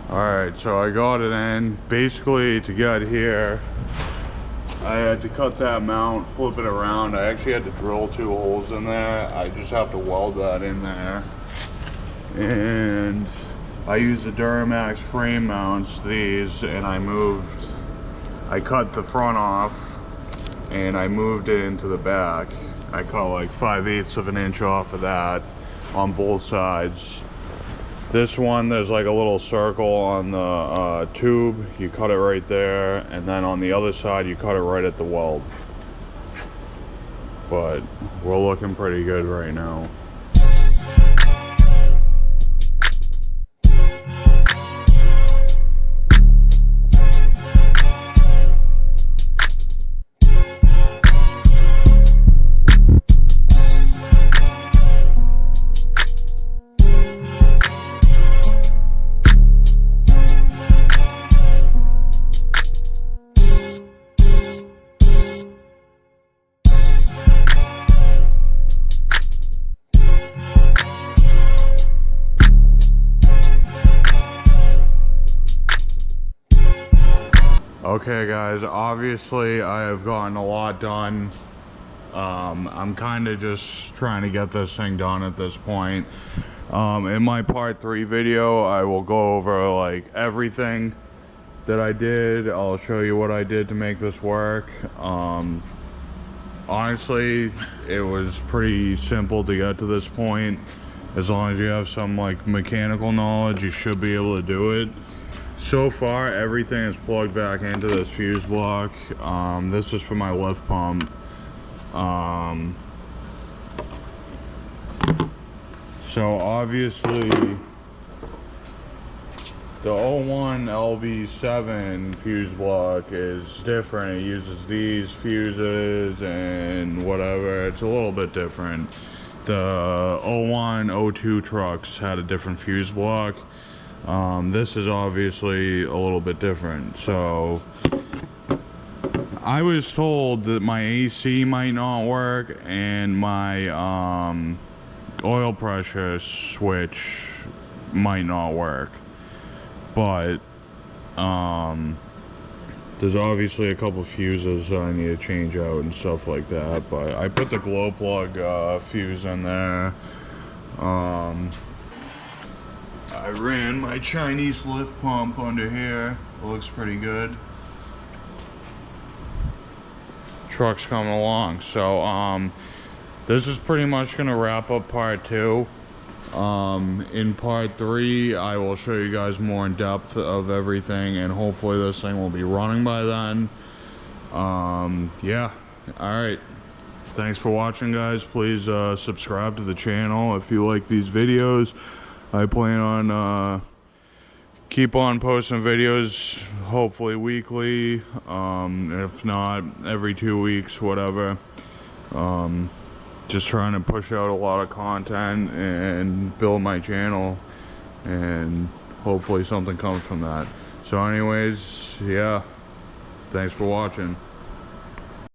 Alright, so I got it in. Basically, to get here, I had to cut that mount, flip it around. I actually had to drill 2 holes in there. I just have to weld that in there. And I used the Duramax frame mounts, these, and I cut the front off and I moved it into the back. I cut like 5/8 of an inch off of that on both sides. This one, there's like a little circle on the tube. You cut it right there, and then on the other side, you cut it right at the weld. But we're looking pretty good right now. Okay guys, obviously I have gotten a lot done. I'm kind of just trying to get this thing done at this point. In my part 3 video, I will go over like everything that I did. I'll show you what I did to make this work. Honestly, it was pretty simple to get to this point. As long as you have some like mechanical knowledge, you should be able to do it. So far, everything is plugged back into this fuse block. This is for my lift pump. So obviously, the 01 LB7 fuse block is different. It uses these fuses and whatever. It's a little bit different. The 01, 02 trucks had a different fuse block. This is obviously a little bit different. So I was told that my AC might not work and my oil pressure switch might not work, but there's obviously a couple fuses that I need to change out and stuff like that. But I put the glow plug fuse in there. I ran my Chinese lift pump under here. It looks pretty good. Truck's coming along. So this is pretty much gonna wrap up part 2. In part 3, I will show you guys more in depth of everything, and hopefully this thing will be running by then. Yeah, alright. Thanks for watching, guys. Please subscribe to the channel if you like these videos. I plan on keep on posting videos, hopefully weekly, if not every 2 weeks, whatever. Just trying to push out a lot of content and build my channel, and hopefully something comes from that. So anyways, yeah, thanks for watching.